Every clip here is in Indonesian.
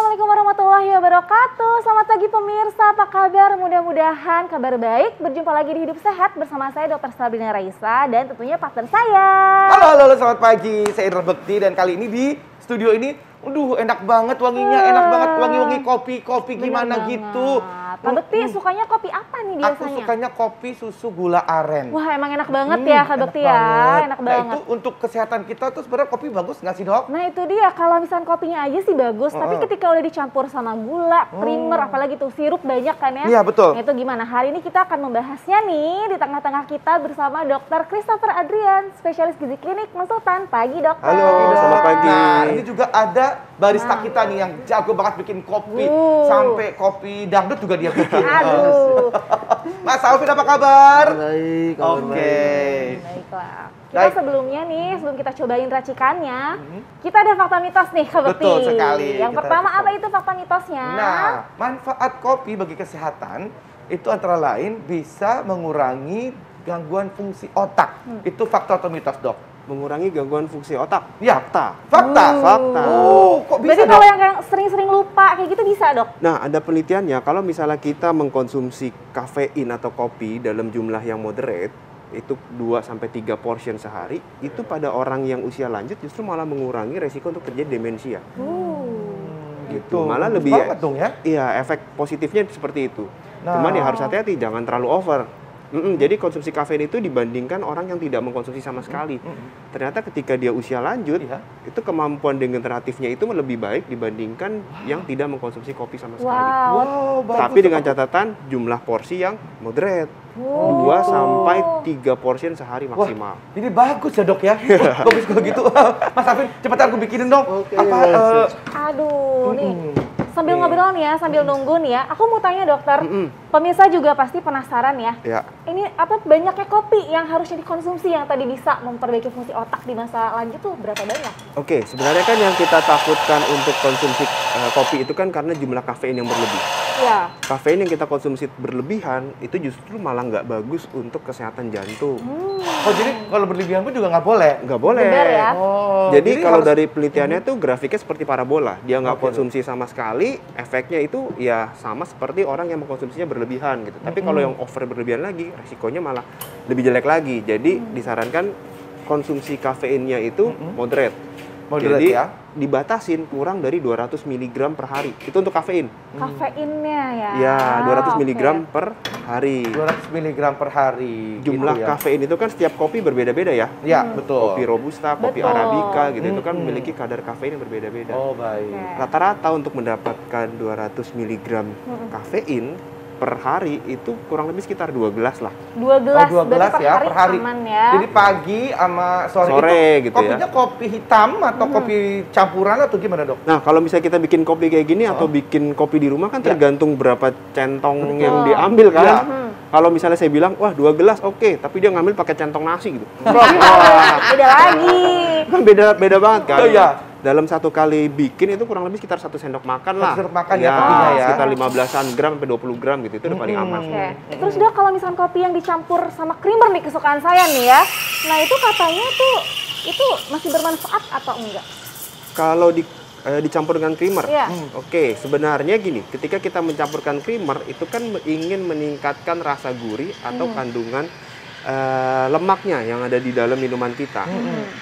Assalamualaikum warahmatullahi wabarakatuh. Selamat pagi pemirsa, apa kabar? Mudah-mudahan kabar baik. Berjumpa lagi di Hidup Sehat bersama saya Dr. Sabrina Raisa dan tentunya partner saya. Halo, selamat pagi. Saya Indra Bekti dan kali ini di studio ini, enak banget wanginya, enak banget wangi-wangi kopi gimana gitu. Pak Bekti sukanya kopi apa nih biasanya? Aku sukanya kopi susu gula aren. Wah, emang enak banget ya Kak Bekti ya, enak banget. Nah, itu untuk kesehatan kita tuh sebenarnya kopi bagus nggak sih, Dok? Nah, itu dia, kalau misalnya kopinya aja sih bagus, tapi ketika udah dicampur sama gula, creamer, apalagi tuh sirup banyak kan ya. Iya, betul. Nah, itu gimana? Hari ini kita akan membahasnya nih di tengah-tengah kita bersama Dr. Christopher Adrian, spesialis gizi klinik konsultan. Pagi, Dokter. Halo, selamat pagi. Nah, ini juga ada barista kita nih yang jago banget bikin kopi. Sampai kopi dangdut juga dia bikin. Aduh. Mas Alvin, apa kabar? Baik, kabar baik. Baiklah. Kita sebelumnya nih, sebelum kita cobain racikannya, kita ada fakta mitos nih, Kak Bekti. Betul sekali. Yang pertama, apa itu fakta mitosnya? Nah, manfaat kopi bagi kesehatan itu antara lain bisa mengurangi gangguan fungsi otak. Itu fakta atau mitos, Dok? Mengurangi gangguan fungsi otak. Ya. Fakta. Fakta. Kok bisa, Berarti Dok? kalau yang sering-sering lupa kayak gitu bisa, Dok? Nah, ada penelitiannya kalau misalnya kita mengkonsumsi kafein atau kopi dalam jumlah yang moderate, itu 2-3 portion sehari, itu pada orang yang usia lanjut justru malah mengurangi resiko untuk terjadi demensia. Gitu. Malah lebih banget dong ya. Iya, efek positifnya seperti itu. Nah. Cuman ya harus hati-hati, jangan terlalu over. Jadi konsumsi kafein itu dibandingkan orang yang tidak mengkonsumsi sama sekali. Ternyata ketika dia usia lanjut, itu kemampuan degeneratifnya itu lebih baik dibandingkan yang tidak mengkonsumsi kopi sama sekali. Wow, bagus. Tapi dengan catatan jumlah porsi yang moderate. 2-3 portion sehari maksimal. Jadi bagus ya, Dok ya. Bagus kalau gitu. Mas Alvin, cepetan aku bikinin dong. Oke. Aduh, nih. Sambil ngobrol nih ya, sambil nunggu nih ya. Aku mau tanya, Dokter. Pemirsa juga pasti penasaran ya. Ya. Ini apa banyaknya kopi yang harusnya dikonsumsi yang tadi bisa memperbaiki fungsi otak di masa lanjut tuh berapa banyak? Oke, sebenarnya kan yang kita takutkan untuk konsumsi kopi itu kan karena jumlah kafein yang berlebih. Ya. Kafein yang kita konsumsi berlebihan itu justru malah nggak bagus untuk kesehatan jantung. Oh, jadi kalau berlebihan pun juga nggak boleh? Nggak boleh. Benar ya? Oh, Jadi kalau harus- dari penelitiannya tuh grafiknya seperti parabola. Dia nggak konsumsi sama sekali, efeknya itu ya sama seperti orang yang mengkonsumsinya berlebihan gitu. Tapi kalau yang over berlebihan lagi, resikonya malah lebih jelek lagi. Jadi disarankan konsumsi kafeinnya itu moderate. Moderate Jadi ya? dibatasin kurang dari 200 mg per hari. Itu untuk kafein. Kafeinnya ya? Ya, 200 oke. mg per hari. 200 mg per hari. Jumlah gitu ya. kafein itu kan setiap kopi berbeda-beda ya. Ya, betul. Kopi robusta, kopi Betul. arabica gitu itu kan memiliki kadar kafein yang berbeda-beda. Oh, baik. Oke. Rata-rata untuk mendapatkan 200 mg kafein per hari itu kurang lebih sekitar 2 gelas lah. 2 gelas, Oh, 2 gelas berarti ya per hari. aman ya? Jadi pagi sama sore, Sore itu gitu ya. kopinya kopi hitam atau kopi campuran atau gimana, Dok? Nah, kalau misalnya kita bikin kopi kayak gini atau bikin kopi di rumah kan tergantung berapa centong yang diambil kan. Ya. Kalau misalnya saya bilang, wah 2 gelas oke, tapi dia ngambil pakai centong nasi gitu. Beda lagi. Kan beda banget kan. Oh, iya. Dalam satu kali bikin itu kurang lebih sekitar 1 sendok makan lah. 1 sendok makan ya kopinya ya. Sekitar 15-an gram sampai 20 gram gitu. Itu udah paling aman. Oke. Terus Dok, kalau misalnya kopi yang dicampur sama creamer nih kesukaan saya nih ya. Nah, itu katanya tuh itu masih bermanfaat atau enggak? Kalau dicampur dengan creamer, Iya. Oke, sebenarnya gini, ketika kita mencampurkan creamer itu kan ingin meningkatkan rasa gurih atau kandungan lemaknya yang ada di dalam minuman kita.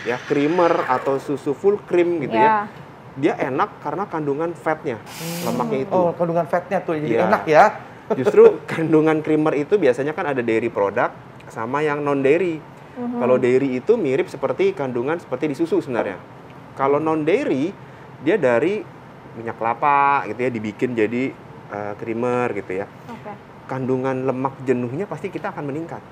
Ya, creamer atau susu full cream gitu ya. Dia enak karena kandungan fatnya, lemaknya itu. Oh, kandungan fatnya tuh jadi Iya. enak ya. Justru kandungan creamer itu biasanya kan ada dairy product sama yang non dairy. Kalau dairy itu mirip seperti kandungan seperti di susu sebenarnya. Kalau non dairy dia dari minyak kelapa gitu ya, dibikin jadi creamer gitu ya. Oke. Kandungan lemak jenuhnya pasti kita akan meningkat.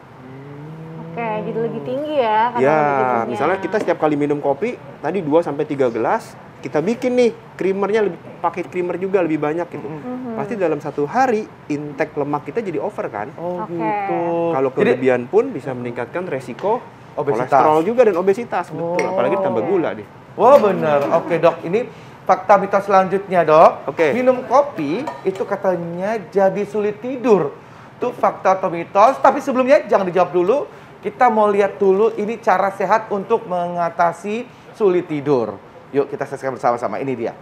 Oke, jadi lebih tinggi ya kandungan Ya, jenuhnya. misalnya kita setiap kali minum kopi tadi 2-3 gelas, kita bikin nih creamernya pakai creamer juga lebih banyak gitu. Pasti dalam satu hari intake lemak kita jadi over kan. Oh, Oke. gitu. Kalau Jadi kelebihan pun bisa meningkatkan resiko Obesitas. kolesterol juga dan obesitas, betul. Apalagi ditambah gula deh. wah, benar. Oke, Dok. Ini fakta mitos selanjutnya, Dok. Oke. Minum kopi itu katanya jadi sulit tidur. Itu fakta atau mitos, tapi sebelumnya jangan dijawab dulu. Kita mau lihat dulu ini cara sehat untuk mengatasi sulit tidur. Yuk kita saksikan bersama-sama, ini dia.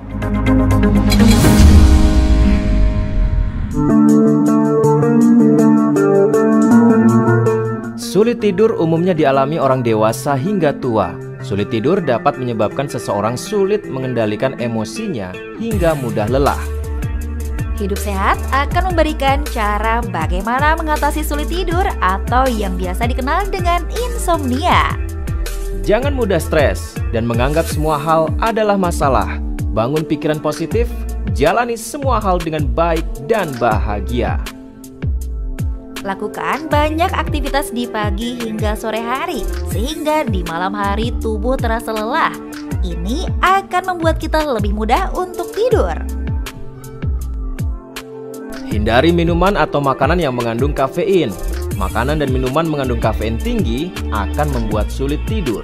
Sulit tidur umumnya dialami orang dewasa hingga tua. Sulit tidur dapat menyebabkan seseorang sulit mengendalikan emosinya hingga mudah lelah. Hidup sehat akan memberikan cara bagaimana mengatasi sulit tidur atau yang biasa dikenal dengan insomnia. Jangan mudah stres dan menganggap semua hal adalah masalah. Bangun pikiran positif, jalani semua hal dengan baik dan bahagia. Lakukan banyak aktivitas di pagi hingga sore hari, sehingga di malam hari tubuh terasa lelah. Ini akan membuat kita lebih mudah untuk tidur. Hindari minuman atau makanan yang mengandung kafein. Makanan dan minuman mengandung kafein tinggi akan membuat sulit tidur.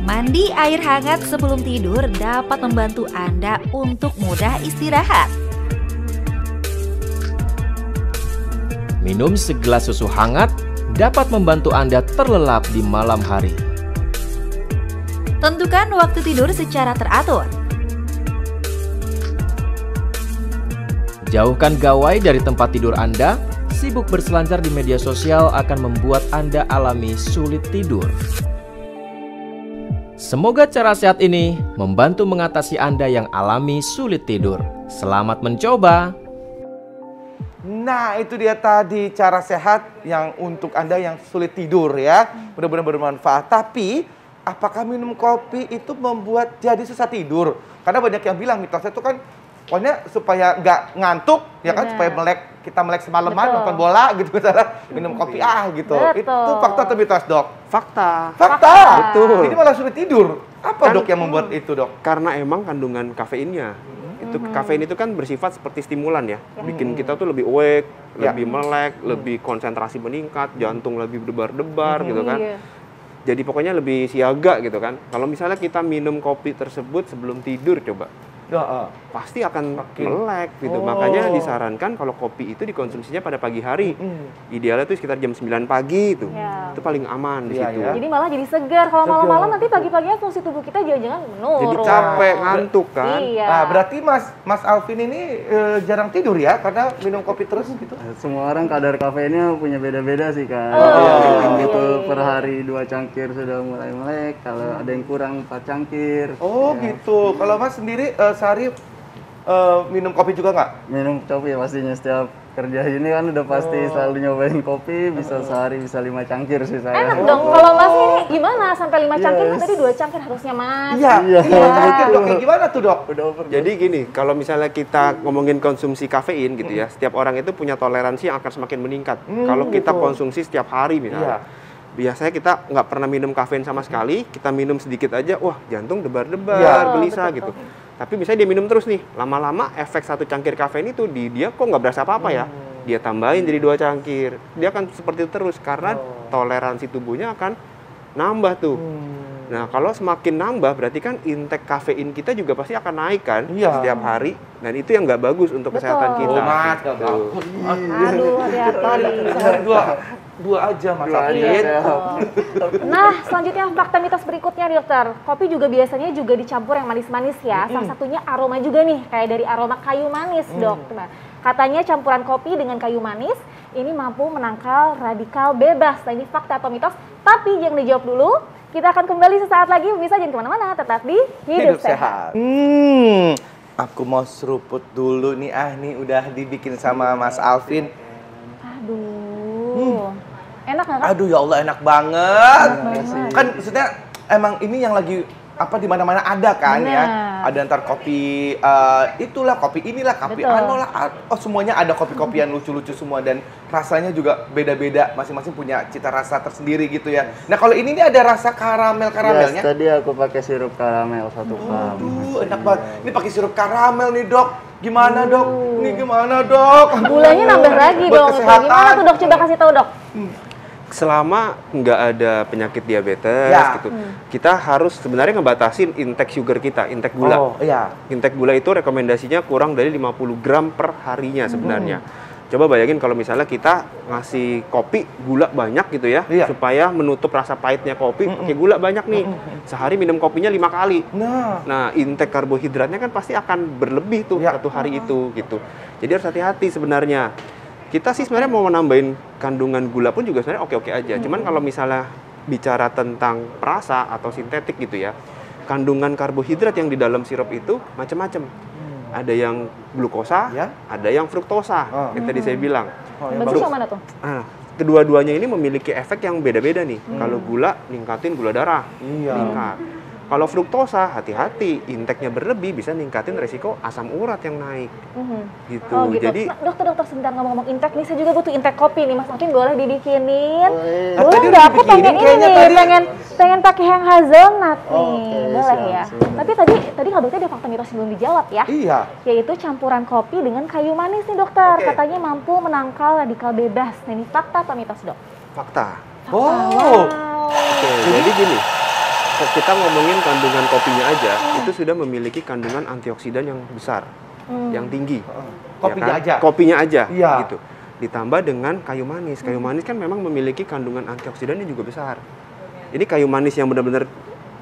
Mandi air hangat sebelum tidur dapat membantu Anda untuk mudah istirahat. Minum segelas susu hangat dapat membantu Anda terlelap di malam hari. Tentukan waktu tidur secara teratur. Jauhkan gawai dari tempat tidur Anda. Sibuk berselancar di media sosial akan membuat Anda alami sulit tidur. Semoga cara sehat ini membantu mengatasi Anda yang alami sulit tidur. Selamat mencoba. Nah, itu dia tadi cara sehat yang untuk Anda yang sulit tidur ya. Benar-benar bermanfaat. Tapi, apakah minum kopi itu membuat jadi susah tidur? Karena banyak yang bilang mitosnya itu kan pokoknya supaya nggak ngantuk, ya kan, supaya kita melek semalaman nonton bola gitu misalnya, minum kopi gitu. Betul. Itu fakta atau mitos, Dok? Fakta. Fakta. Betul. Jadi malah sulit tidur. Apa Kan- Dok yang membuat itu, Dok? Karena emang kandungan kafeinnya. Kafein itu kan bersifat seperti stimulan ya. Bikin kita tuh lebih awake, lebih melek, lebih konsentrasi meningkat, jantung lebih berdebar-debar gitu kan. Iya. Jadi pokoknya lebih siaga gitu kan. Kalau misalnya kita minum kopi tersebut sebelum tidur coba, pasti akan melek gitu. Makanya disarankan kalau kopi itu dikonsumsinya pada pagi hari. Idealnya tuh sekitar jam 9 pagi itu. Ya. Itu paling aman di Iya, situ. ya. Jadi malah jadi segar. Kalau malam-malam nanti pagi-paginya fungsi tubuh kita jangan-jangan menurun. Jadi capek, ngantuk kan. Iya. Nah, berarti Mas Alvin ini jarang tidur ya karena minum kopi terus gitu. Semua orang kadar kafeinnya punya beda-beda sih kan. Oh, Yang iya, gitu iya. per hari 2 cangkir sudah mulai melek. Kalau ada yang kurang 4 cangkir. Oh, gitu. Kalau Mas sendiri sehari minum kopi juga nggak? Minum kopi pastinya setiap kerja ini kan udah pasti selalu nyobain kopi. Bisa sehari bisa 5 cangkir sih saya. Enak dong. Kalau Mas ini gimana? Sampai 5 cangkir kan tadi 2 cangkir harusnya Mas. Iya. Iya. Mungkin Dok, kayak gimana tuh, Dok? Udah over. Jadi gini, kalau misalnya kita ngomongin konsumsi kafein gitu ya, setiap orang itu punya toleransi yang akan semakin meningkat. Kalau kita konsumsi setiap hari misalnya, biasanya kita nggak pernah minum kafein sama sekali, kita minum sedikit aja, wah jantung debar-debar, Iya. gelisah gitu. Tapi misalnya dia minum terus nih, lama-lama efek 1 cangkir kafein itu di dia kok nggak berasa apa-apa ya. Dia tambahin jadi 2 cangkir, dia akan seperti itu terus karena toleransi tubuhnya akan nambah tuh. Nah, kalau semakin nambah berarti kan intake kafein kita juga pasti akan naik kan Iya. setiap hari. Dan itu yang nggak bagus untuk kesehatan kita. Oh, Mas, gitu. Aduh, hati-hati. Sehari dua aja Mas Alvin. Nah, selanjutnya fakta mitos berikutnya, Dokter. Kopi juga biasanya juga dicampur yang manis-manis ya. Salah satunya aroma juga nih, kayak dari aroma kayu manis, Dok. Nah, katanya campuran kopi dengan kayu manis ini mampu menangkal radikal bebas. Nah, ini fakta atau mitos? Tapi jangan dijawab dulu. Kita akan kembali sesaat lagi, pemirsa jangan kemana-mana, tetap di Hidup Sehat. Aku mau seruput dulu nih, nih udah dibikin sama Mas Alvin. Aduh, enak nggak Kak? Aduh ya Allah, enak banget. banget. Kan maksudnya emang ini yang lagi apa di mana-mana ada kan ya. Benar. Ada ntar kopi itulah, kopi inilah, kopi Betul. anu lah. Oh, semuanya ada kopi-kopian lucu-lucu semua dan rasanya juga beda-beda. Masing-masing punya cita rasa tersendiri gitu ya. Nah, kalau ini nih ada rasa karamel-karamelnya. Yes, tadi aku pakai sirup karamel 1 gram. Aduh, enak banget. Ini pakai sirup karamel nih, Dok. Gimana, Dok? Ini gimana, Dok? Gulanya nambah lagi Buat dong. kesehatan. Gimana tuh, Dok? Coba kasih tahu, Dok. Selama nggak ada penyakit diabetes Ya. gitu, kita harus sebenarnya ngebatasin intake sugar kita, intake gula. Oh, iya. Intake gula itu rekomendasinya kurang dari 50 gram per harinya sebenarnya. Coba bayangin kalau misalnya kita ngasih kopi gula banyak gitu ya, Iya. supaya menutup rasa pahitnya kopi, pakai gula banyak nih. Sehari minum kopinya 5 kali. Nah, intake karbohidratnya kan pasti akan berlebih tuh Ya. satu hari itu gitu. Jadi harus hati-hati sebenarnya. Kita sih sebenarnya mau menambahin kandungan gula pun juga sebenarnya oke-oke aja. Cuman kalau misalnya bicara tentang perasa atau sintetik gitu ya, kandungan karbohidrat yang di dalam sirup itu macam-macam. Ada yang glukosa, Ya. ada yang fruktosa, yang tadi saya bilang. yang Bagus bagus. yang mana tuh? Nah, kedua-duanya ini memiliki efek yang beda-beda nih. Kalau gula, ningkatin gula darah, Iya. meningkat. Kalau fruktosa, hati-hati, inteknya berlebih bisa ningkatin resiko asam urat yang naik. Gitu. Oh gitu. Jadi Nah, dokter sebentar ngomong-ngomong intek nih, saya juga butuh intek kopi nih, Mas Alvin boleh dibikinin? Ah, Boleh tadi nggak? udah Aku pengen dibikinin ini kayaknya nih, tadi. pengen pakai yang hazelnut nih, Oke, boleh siap, ya? siap. Tapi tadi kalau dokter ada fakta mitos yang belum dijawab ya, Iya. yaitu campuran kopi dengan kayu manis nih dokter, Oke. katanya mampu menangkal radikal bebas. Nah ini fakta atau mitos dok? fakta. Wow. Oke, jadi gini, kita ngomongin kandungan kopinya aja, itu sudah memiliki kandungan antioksidan yang besar, yang tinggi. Kopinya Ya kan? aja. Kopinya aja, Iya. gitu. Ditambah dengan kayu manis. Kayu manis kan memang memiliki kandungan antioksidannya juga besar. Ini kayu manis yang benar-benar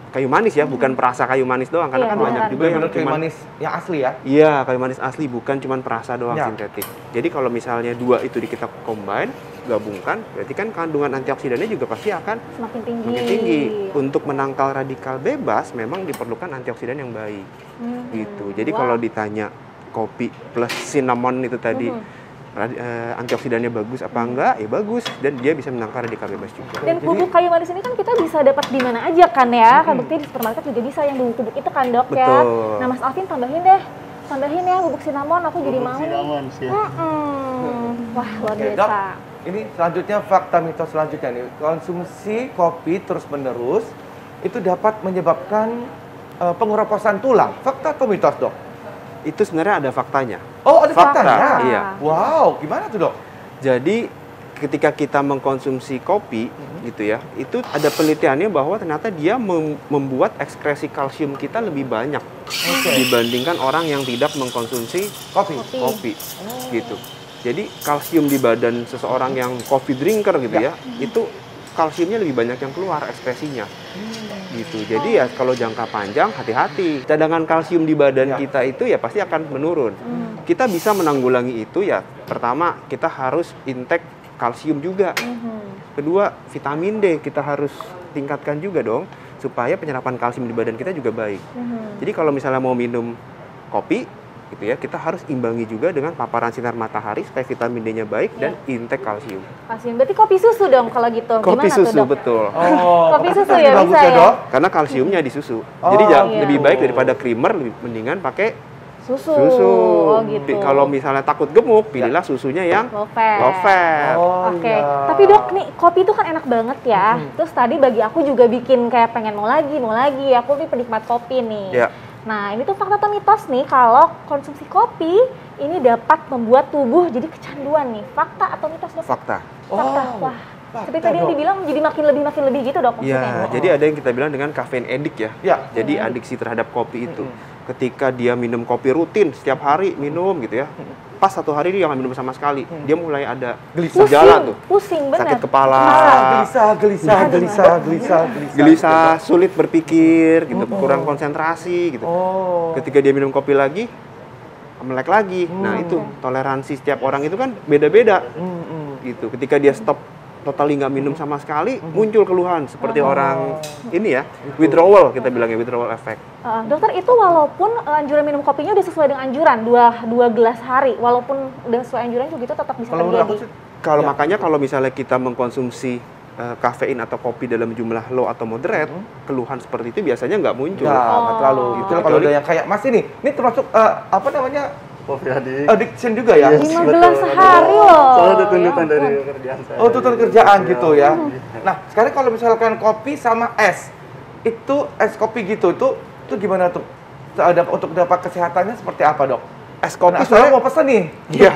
kayu manis ya, bukan perasa kayu manis doang. Karena Iya, kan banyak benar. juga yang Bener-bener kayu cuman manis yang asli ya. iya, kayu manis asli, bukan cuman perasa doang Ya. sintetik. Jadi kalau misalnya dua itu kita combine, gabungkan, berarti kan kandungan antioksidannya juga pasti akan Semakin tinggi. semakin tinggi. Untuk menangkal radikal bebas memang diperlukan antioksidan yang baik. Gitu. Jadi Wah. kalau ditanya kopi plus cinnamon itu tadi antioksidannya bagus apa enggak? Ya bagus, dan dia bisa menangkal radikal bebas juga. Dan bubuk kayu manis ini kan kita bisa dapat di mana aja kan ya, kan bukti di supermarket juga bisa yang bubuk-bubuk itu kan dok ya. Betul. Nah Mas Alvin tambahin deh, ya bubuk cinnamon, aku jadi mau nih. Cinnamon sih. Wah luar Oke, biasa. Dok. Ini selanjutnya fakta mitos selanjutnya nih. Konsumsi kopi terus-menerus itu dapat menyebabkan pengeroposan tulang. Fakta atau mitos, Dok? Itu sebenarnya ada faktanya. Oh, ada Fakta, faktanya? iya. Wow, gimana tuh, Dok? Jadi ketika kita mengkonsumsi kopi gitu ya, itu ada penelitiannya bahwa ternyata dia membuat ekskresi kalsium kita lebih banyak dibandingkan orang yang tidak mengkonsumsi kopi gitu. Jadi kalsium di badan seseorang yang coffee drinker gitu ya, itu kalsiumnya lebih banyak yang keluar ekspresinya. Gitu. Jadi ya kalau jangka panjang hati-hati. Cadangan kalsium di badan kita itu ya pasti akan menurun. Kita bisa menanggulangi itu ya, pertama kita harus intake kalsium juga. Kedua, vitamin D kita harus tingkatkan juga dong supaya penyerapan kalsium di badan kita juga baik. Jadi kalau misalnya mau minum kopi gitu ya, kita harus imbangi juga dengan paparan sinar matahari supaya vitamin D-nya baik dan intake kalsium. Kalsium, berarti kopi susu dong kalau gitu. Kopi Gimana susu tuh dok? betul. Oh, Kopi susu lebih ya bagus bisa ya? Dok? Karena kalsiumnya di susu. Oh, Jadi iya. lebih baik daripada creamer, mendingan pakai Susu. susu. Oh gitu. Kalau misalnya takut gemuk, pilihlah susunya yang Low fat. low fat. Oh, Oke, iya. tapi dok nih kopi itu kan enak banget ya. Terus tadi bagi aku juga bikin kayak pengen mau lagi. Aku nih penikmat kopi nih. Ya. Nah ini tuh fakta atau mitos nih kalau konsumsi kopi ini dapat membuat tubuh jadi kecanduan nih. Fakta atau mitos dok? Fakta. Fakta. Oh, Wah. fakta, Seperti tadi yang Dok. dibilang jadi makin lebih gitu dok maksudnya. Ya, jadi ada yang kita bilang dengan caffeine addict ya. Ya. Jadi adiksi terhadap kopi itu. Ketika dia minum kopi rutin setiap hari minum gitu ya. Pas satu hari dia nggak minum sama sekali, dia mulai ada gejala tuh. Pusing bener. Sakit kepala, gelisah, sulit berpikir gitu, kurang konsentrasi gitu. Oh. Ketika dia minum kopi lagi, melek lagi. Nah, itu toleransi setiap orang itu kan beda-beda. Gitu. Ketika dia stop totally nggak minum sama sekali, muncul keluhan seperti orang ini ya, withdrawal kita bilangnya, withdrawal effect. Dokter itu walaupun anjuran minum kopinya udah sesuai dengan anjuran 2 gelas hari, walaupun udah sesuai anjuran juga itu tetap bisa Kalau menurut aku terjadi. sih, Kalau makanya kalau misalnya kita mengkonsumsi kafein atau kopi dalam jumlah low atau moderate, keluhan seperti itu biasanya nggak muncul. nggak terlalu. Gitu. Itu kalau udah yang kayak Mas ini termasuk apa namanya Kopi adik. addiction juga ya? Yes, 5 betul. gelas sehari loh. Soalnya ada tuntutan Ya dari ampun. kerjaan saya. Oh, tuntutan kerjaan Iya. gitu ya. Nah, sekarang kalau misalkan kopi sama es, itu es kopi gitu, itu gimana tuh? Untuk dapat kesehatannya seperti apa, Dok? Es kopi Nah, saya sebenarnya mau pesen nih. Iya.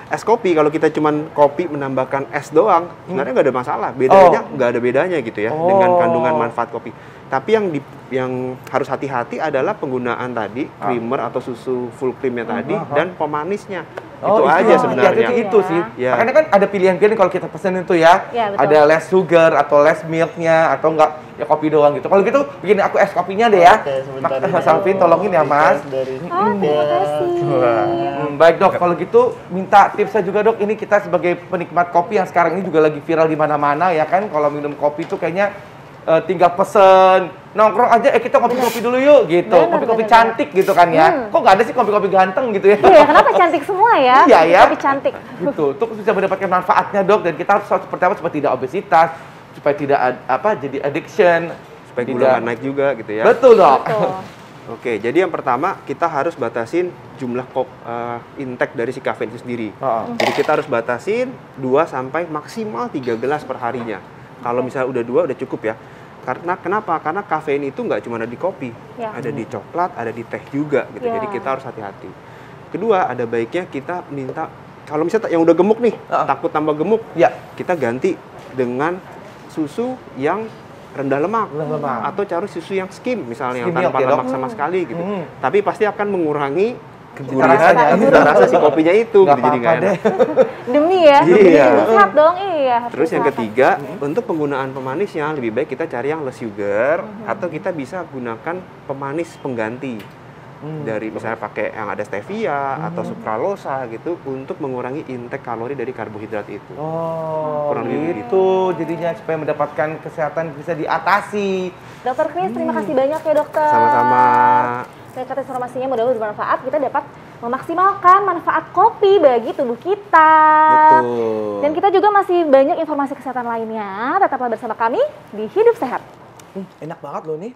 Es kopi kalau kita cuman kopi menambahkan es doang, sebenarnya nggak ada masalah. Bedanya nggak ada bedanya gitu ya dengan kandungan manfaat kopi. Tapi yang harus hati-hati adalah penggunaan tadi creamer atau susu full creamnya tadi dan pemanisnya. Itu aja sebenarnya. Itu sih. Ya. Makanya kan ada pilihan-pilihan kalau kita pesen itu ya. Ya, betul. Ada less sugar atau less milknya atau enggak ya kopi doang gitu. Kalau gitu bikin aku es kopinya deh ya. Oke, sebentar ini Mas Alvin tolongin ya Mas. Dari Terima kasih. Baik dok, kalau gitu minta tipsnya juga dok. Ini kita sebagai penikmat kopi yang sekarang ini juga lagi viral di mana-mana ya kan. Kalau minum kopi itu kayaknya tinggal pesen nongkrong aja, kita kopi-kopi dulu yuk gitu. Bener, Kopi-kopi bener, cantik gitu kan ya. Kok nggak ada sih kopi-kopi ganteng gitu ya? Iya, kenapa cantik semua ya? Iya ya. Kopi cantik. Gitu, untuk bisa mendapatkan manfaatnya dok. Dan kita harus seperti apa supaya tidak obesitas, supaya tidak jadi addiction, Supaya gula nggak naik juga gitu ya. Betul dok. Betul. Oke, jadi yang pertama kita harus batasin jumlah intake dari si kafein itu sendiri. Jadi kita harus batasin 2 sampai maksimal 3 gelas per harinya. Kalau misalnya udah 2 udah cukup ya. Karena kenapa? Karena kafein itu nggak cuma ada di kopi, Ya. ada di coklat, ada di teh juga gitu. Ya. Jadi kita harus hati-hati. Kedua, ada baiknya kita minta kalau misalnya yang udah gemuk nih, takut tambah gemuk, Ya. kita ganti dengan susu yang rendah lemak, atau cari susu yang skim misalnya yang Skim milk tanpa ya, Dok? lemak sama sekali gitu. Tapi pasti akan mengurangi rasanya. cita rasa si kopinya itu Nggak gitu, jadi nggak apa-apa enak. Demi ya, Iya. demi sehat dong. Iya. harus Terus yang usahakan. ketiga, untuk penggunaan pemanisnya lebih baik kita cari yang less sugar atau kita bisa gunakan pemanis pengganti. Dari misalnya pakai yang ada stevia atau sukralosa gitu untuk mengurangi intake kalori dari karbohidrat itu. Oh, Kurang lebih gitu. Jadinya supaya mendapatkan kesehatan bisa diatasi. Dokter Chris, terima kasih banyak ya dokter. Sama-sama. Terkait informasinya mudah-mudahan bermanfaat, kita dapat memaksimalkan manfaat kopi bagi tubuh kita. Betul. Dan kita juga masih banyak informasi kesehatan lainnya. Tetaplah bersama kami di Hidup Sehat. Enak banget loh nih.